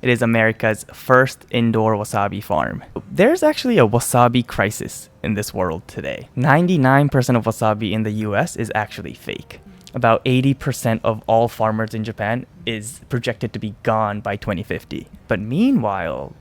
It is America's first indoor wasabi farm. There's actually a wasabi crisis in this world today. 99% of wasabi in the US is actually fake. About 80% of all farmers in Japan is projected to be gone by 2050. But meanwhile,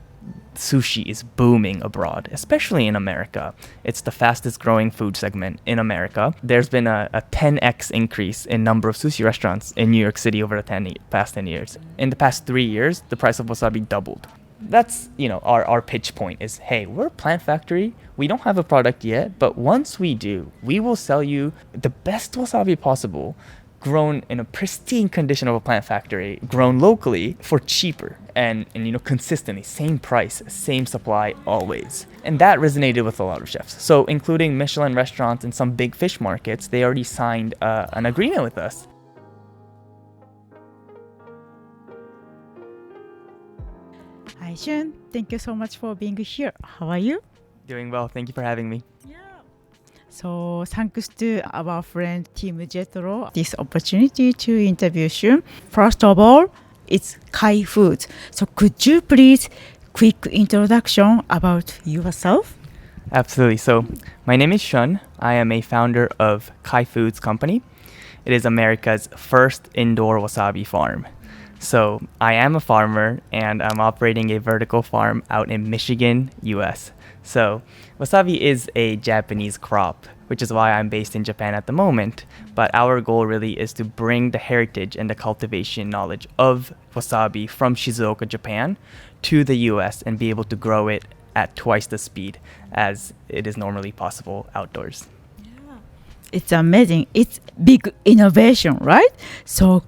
sushi is booming abroad, especially in America. It's the fastest growing food segment in America. There's been a 10x increase in number of sushi restaurants in New York City over the past 10 years. In the past 3 years, the price of wasabi doubled. That's, our pitch point is, hey, we're a plant factory. We don't have a product yet, but once we do, we will sell you the best wasabi possible, grown in a pristine condition of a plant factory, grown locally for cheaper and consistently, same price, same supply always. And that resonated with a lot of chefs. So including Michelin restaurants and some big fish markets, they already signed an agreement with us. Hi, Shun. Thank you so much for being here. How are you? Doing well. Thank you for having me. So thanks to our friend Team Jetro, this opportunity to interview Shun. First of all, it's Cai Foods. So could you please quick introduction about yourself? Absolutely. So my name is Shun. I am a founder of Cai Foods company. It is America's first indoor wasabi farm. So I am a farmer and I'm operating a vertical farm out in Michigan, US. So wasabi is a Japanese crop, which is why I'm based in Japan at the moment. But our goal really is to bring the heritage and the cultivation knowledge of wasabi from Shizuoka, Japan to the US and be able to grow it at twice the speed as it is normally possible outdoors. It's amazing. It's big innovation, right? So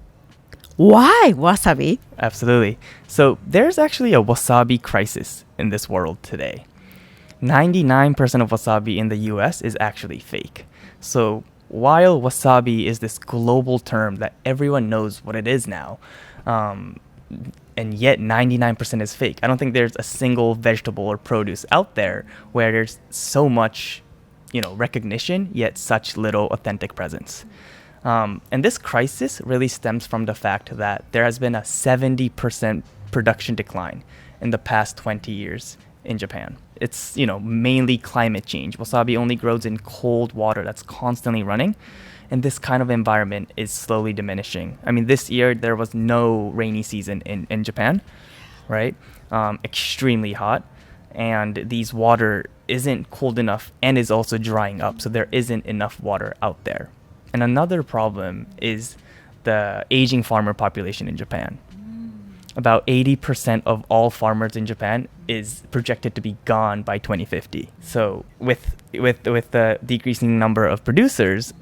why wasabi? Absolutely. So there's actually a wasabi crisis in this world today. 99% of wasabi in the US is actually fake. So while wasabi is this global term that everyone knows what it is now, and yet 99% is fake. I don't think there's a single vegetable or produce out there where there's so much, recognition, yet such little authentic presence. And this crisis really stems from the fact that there has been a 70% production decline in the past 20 years in Japan. It's, mainly climate change. Wasabi only grows in cold water that's constantly running. And this kind of environment is slowly diminishing. I mean, this year there was no rainy season in Japan, right? Extremely hot. And these water isn't cold enough and is also drying up. So there isn't enough water out there. And another problem is the aging farmer population in Japan. About 80% of all farmers in Japan is projected to be gone by 2050. So with the decreasing number of producers,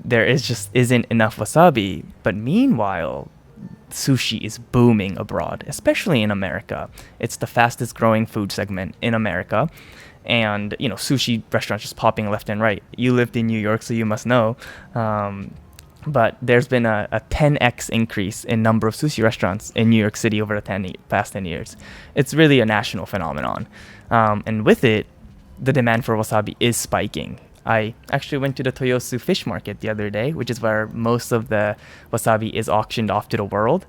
there isn't enough wasabi. But meanwhile, sushi is booming abroad, especially in America. It's the fastest growing food segment in America. And, sushi restaurants just popping left and right. You lived in New York, so you must know. But there's been a 10x increase in number of sushi restaurants in New York City over the past 10 years. It's really a national phenomenon. And with it, the demand for wasabi is spiking. I actually went to the Toyosu fish market the other day, which is where most of the wasabi is auctioned off to the world.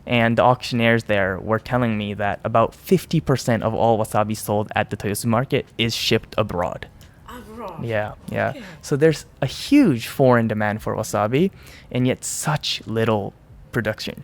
And the auctioneers there were telling me that about 50% of all wasabi sold at the Toyosu market is shipped abroad. Yeah. Okay. So there's a huge foreign demand for wasabi and yet such little production.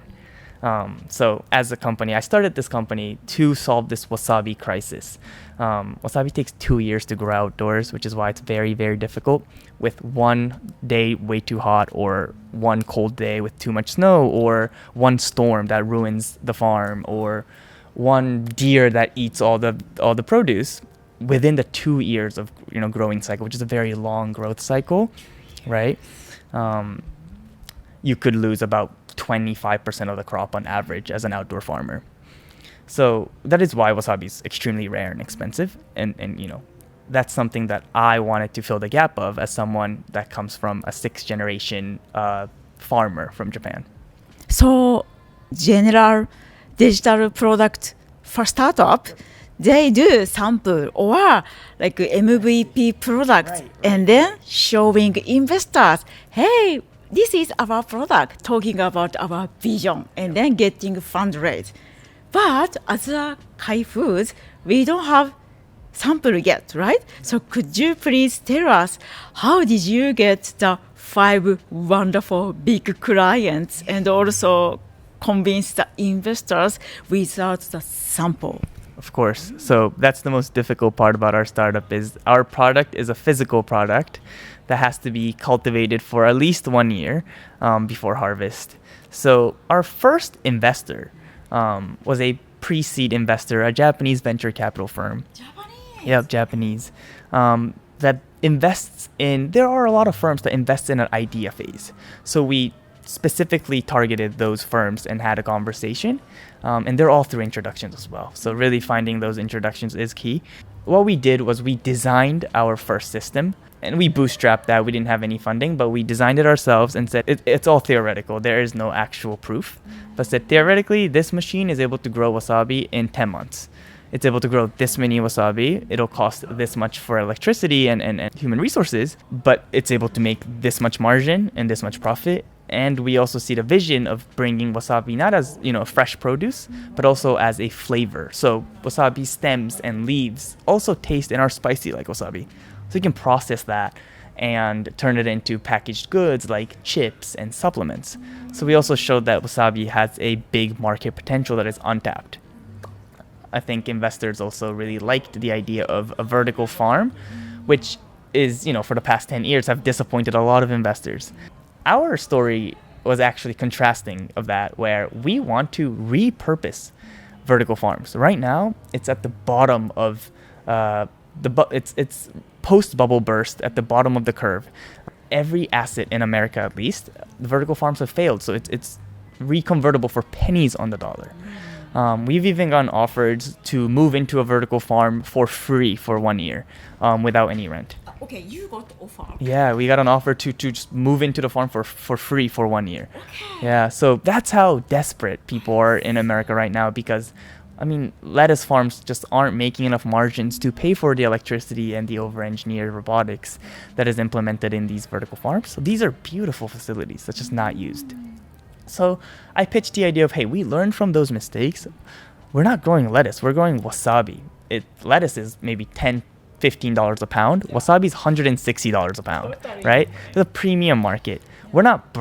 So as a company, I started this company to solve this wasabi crisis. Wasabi takes 2 years to grow outdoors, which is why it's very, very difficult. With one day way too hot, or one cold day with too much snow, or one storm that ruins the farm, or one deer that eats all the produce within the 2 years of growing cycle, which is a very long growth cycle, right? You could lose about 25% of the crop on average as an outdoor farmer. So that is why wasabi is extremely rare and expensive. And that's something that I wanted to fill the gap of as someone that comes from a 6th generation farmer from Japan. So general digital product for startup, they do sample or like MVP product, right. And then showing investors, hey, this is our product, talking about our vision, and then getting fundraise. But as a Cai Foods, we don't have sample yet, right? So could you please tell us how did you get the 5 wonderful big clients and also convince the investors without the sample? Of course. So that's the most difficult part about our startup is our product is a physical product that has to be cultivated for at least 1 year before harvest. So our first investor was a pre-seed investor, a Japanese venture capital firm. Japanese. Yep, Japanese. That invests in, there are a lot of firms that invest in an idea phase. So we specifically targeted those firms and had a conversation. And they're all through introductions as well. So really finding those introductions is key. What we did was we designed our first system and we bootstrapped that. We didn't have any funding, but we designed it ourselves and said it's all theoretical. There is no actual proof. But said theoretically, this machine is able to grow wasabi in 10 months. It's able to grow this many wasabi. It'll cost this much for electricity and human resources, but it's able to make this much margin and this much profit. And we also see the vision of bringing wasabi not as, fresh produce, but also as a flavor. So wasabi stems and leaves also taste and are spicy like wasabi. So you can process that and turn it into packaged goods like chips and supplements. So we also showed that wasabi has a big market potential that is untapped. I think investors also really liked the idea of a vertical farm, which is, for the past 10 years have disappointed a lot of investors. Our story was actually contrasting of that, where we want to repurpose vertical farms. Right now, it's at the bottom of it's post bubble burst at the bottom of the curve. Every asset in America, at least, the vertical farms have failed. So it's reconvertible for pennies on the dollar. We've even gotten offered to move into a vertical farm for free for 1 year without any rent. Okay, you got the offer. Yeah, we got an offer to just move into the farm for free for 1 year. Okay. Yeah, so that's how desperate people are in America right now because, lettuce farms just aren't making enough margins to pay for the electricity and the over-engineered robotics that is implemented in these vertical farms. So these are beautiful facilities that's just not used. So I pitched the idea of, hey, we learned from those mistakes. We're not growing lettuce, we're growing wasabi. Lettuce is maybe $10-15 a pound. Wasabi is $160 a pound, right? It's a premium market. We're not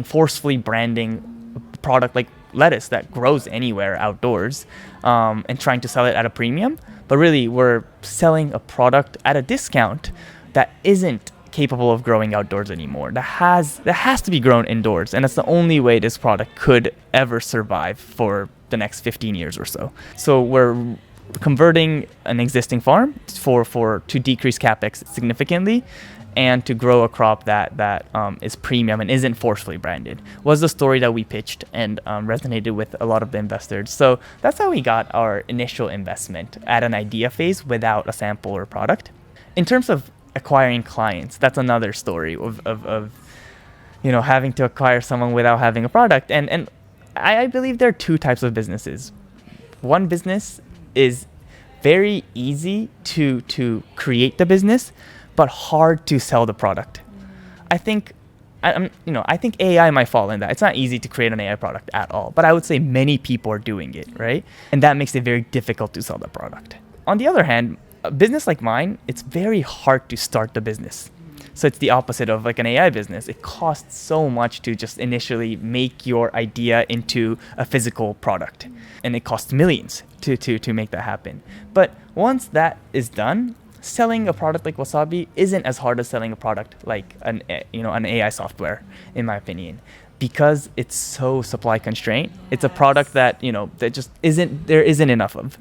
forcefully branding a product like lettuce that grows anywhere outdoors and trying to sell it at a premium, but really we're selling a product at a discount that isn't capable of growing outdoors anymore. That has to be grown indoors, and that's the only way this product could ever survive for the next 15 years or so. So we're converting an existing farm to decrease capex significantly and to grow a crop that is premium and isn't forcefully branded was the story that we pitched and resonated with a lot of the investors. So that's how we got our initial investment at an idea phase without a sample or product. In terms of acquiring clients, that's another story of having to acquire someone without having a product. And I believe there are two types of businesses. One business is very easy to create the business, but hard to sell the product. I think AI might fall in that. It's not easy to create an AI product at all, but I would say many people are doing it, right? And that makes it very difficult to sell the product. On the other hand, a business like mine, it's very hard to start the business. So it's the opposite of like an AI business. It costs so much to just initially make your idea into a physical product. And it costs millions to make that happen. But once that is done, selling a product like Wasabi isn't as hard as selling a product like an AI software, in my opinion, because it's so supply constrained. It's a product that that just isn't enough of.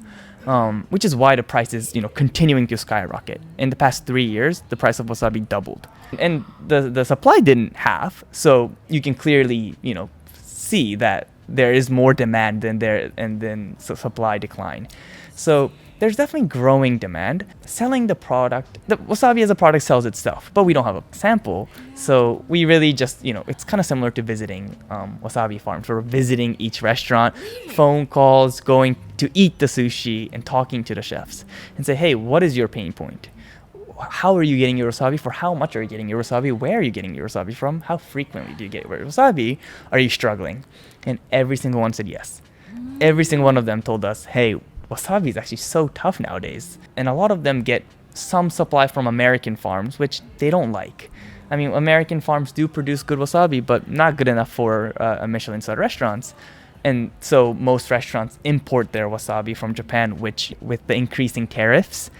Which is why the price is continuing to skyrocket. In the past 3 years, the price of wasabi doubled, and the supply didn't halve. So you can clearly see that there is more demand than supply decline. So there's definitely growing demand. Selling the product, the wasabi as a product sells itself, but we don't have a sample. So we really just, it's kind of similar to visiting wasabi farms. We're visiting each restaurant, phone calls, going to eat the sushi and talking to the chefs and say, hey, what is your pain point? How are you getting your wasabi? For how much are you getting your wasabi? Where are you getting your wasabi from? How frequently do you get your wasabi? Are you struggling? And every single one said yes. Every single one of them told us, hey, wasabi is actually so tough nowadays. And a lot of them get some supply from American farms, which they don't like. I mean, American farms do produce good wasabi, but not good enough for a Michelin-starred restaurants. And so most restaurants import their wasabi from Japan, which with the increasing tariffs,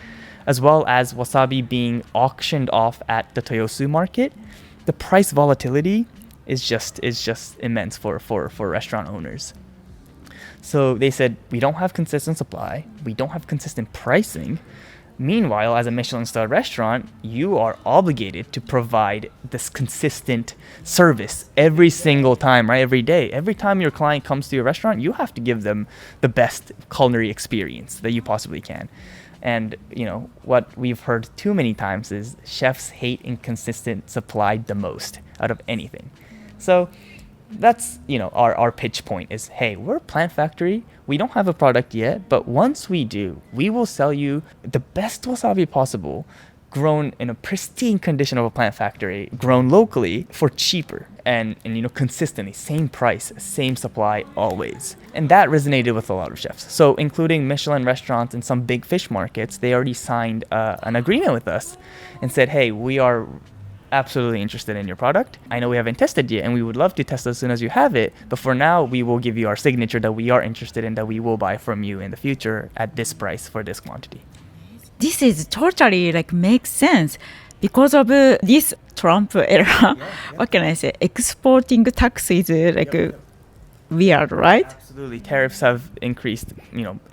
as well as wasabi being auctioned off at the Toyosu market, the price volatility is just immense for restaurant owners. So they said, we don't have consistent supply, we don't have consistent pricing. Meanwhile, as a Michelin-starred restaurant, you are obligated to provide this consistent service every single time, right? Every day. Every time your client comes to your restaurant, you have to give them the best culinary experience that you possibly can. And, what we've heard too many times is chefs hate inconsistent supply the most out of anything. So that's, our pitch point is, hey, we're a plant factory. We don't have a product yet, but once we do, we will sell you the best wasabi possible, grown in a pristine condition of a plant factory, grown locally for cheaper and consistently, same price, same supply always. And that resonated with a lot of chefs. So including Michelin restaurants and some big fish markets, they already signed an agreement with us and said, hey, we are absolutely interested in your product. I know we haven't tested yet and we would love to test as soon as you have it, but for now we will give you our signature that we are interested in, that we will buy from you in the future at this price for this quantity. This is totally makes sense because of this Trump era. What can I say? Exporting tax is weird, right? Absolutely. Tariffs have increased,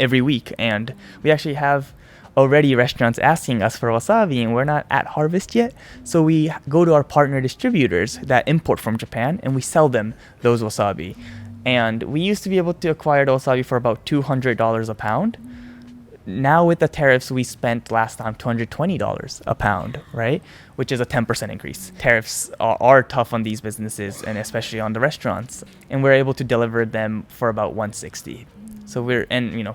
every week, and we actually have already restaurants asking us for wasabi, and we're not at harvest yet. So we go to our partner distributors that import from Japan, and we sell them those wasabi. And we used to be able to acquire the wasabi for about $200 a pound. Now with the tariffs, we spent last time $220 a pound, right? Which is a 10% increase. Tariffs are tough on these businesses and especially on the restaurants. And we're able to deliver them for about $160. So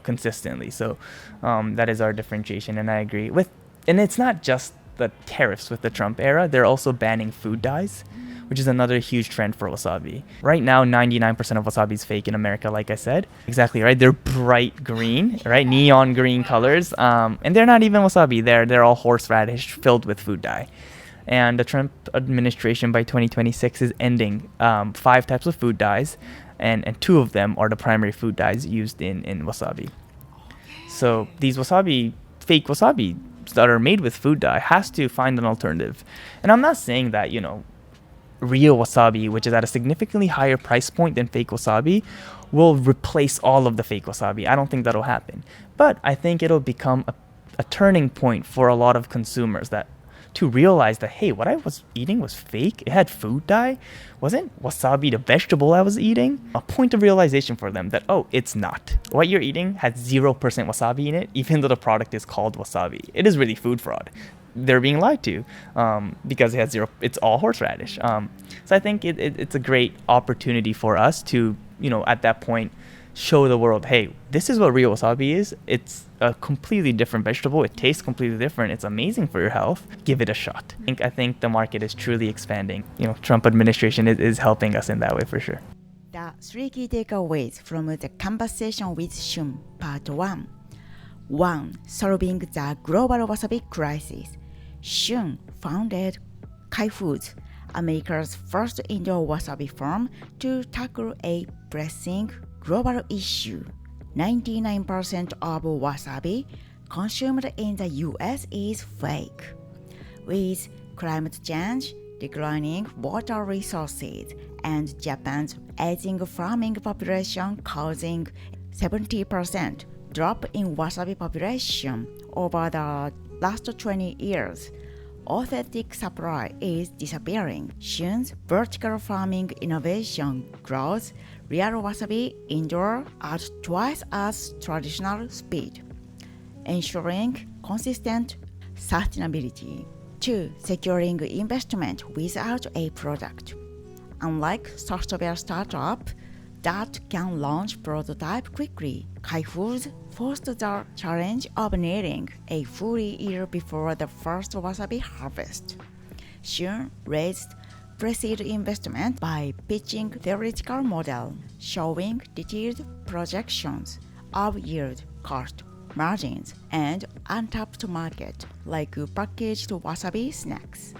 consistently. So that is our differentiation, and I agree with. And it's not just the tariffs with the Trump era; they're also banning food dyes, which is another huge trend for wasabi. Right now, 99% of wasabi is fake in America, like I said. Exactly right. They're bright green, right, neon green colors, and they're not even wasabi. They're all horseradish filled with food dye. And the Trump administration by 2026 is ending 5 types of food dyes. And 2 of them are the primary food dyes used in wasabi. So these fake wasabi that are made with food dye has to find an alternative. And I'm not saying that, real wasabi, which is at a significantly higher price point than fake wasabi, will replace all of the fake wasabi. I don't think that'll happen. But I think it'll become a turning point for a lot of consumers to realize that, hey, what I was eating was fake. It had food dye. Wasn't wasabi the vegetable I was eating? A point of realization for them that, oh, it's not. What you're eating has 0% wasabi in it, even though the product is called wasabi. It is really food fraud. They're being lied to because it has it's all horseradish. So I think it's a great opportunity for us to, at that point, show the world, hey, this is what real wasabi is. It's a completely different vegetable. It tastes completely different. It's amazing for your health. Give it a shot. I think the market is truly expanding. Trump administration is helping us in that way for sure. The 3 key takeaways from the conversation with Shun, part 1. 1. Solving the global wasabi crisis. Shun founded Cai Foods, America's first indoor wasabi farm, to tackle a pressing global issue. 99% of wasabi consumed in the US is fake. With climate change, declining water resources, and Japan's aging farming population causing 70% drop in wasabi population over the last 20 years, authentic supply is disappearing. Shun's vertical farming innovation grows real wasabi indoor at twice as traditional speed, ensuring consistent sustainability. 2. Securing investment without a product. Unlike software startup that can launch prototype quickly, Cai Foods faced the challenge of needing a full year before the first wasabi harvest. Shun raised pre-seed investment by pitching theoretical model, showing detailed projections of yield, cost, margins, and untapped market like packaged wasabi snacks.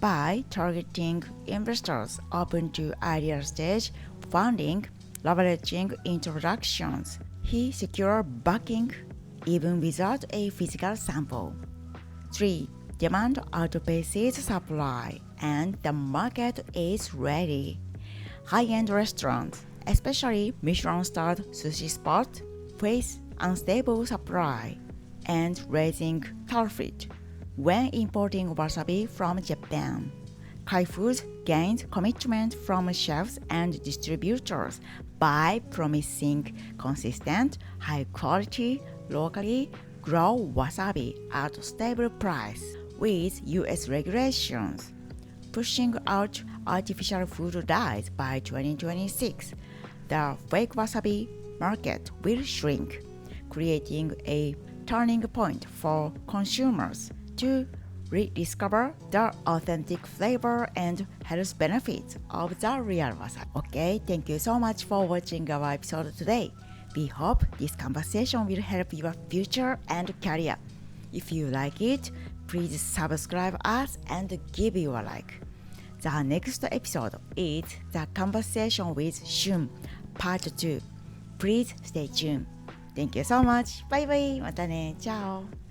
By targeting investors open to earlier stage funding, leveraging introductions, he secured backing even without a physical sample. 3. Demand outpaces supply and the market is ready. High-end restaurants, especially Michelin-starred sushi spots, face unstable supply and raising tariffs when importing wasabi from Japan. Cai Foods gained commitment from chefs and distributors by promising consistent, high-quality, locally grown wasabi at stable price with US regulations. Pushing out artificial food dyes by 2026, the fake wasabi market will shrink, creating a turning point for consumers to rediscover the authentic flavor and health benefits of the real wasabi. Okay, thank you so much for watching our episode today. We hope this conversation will help your future and career. If you like it, please subscribe us and give you a like. The next episode is the conversation with Shun, part 2. Please stay tuned. Thank you so much. Bye bye. またね。チャオ。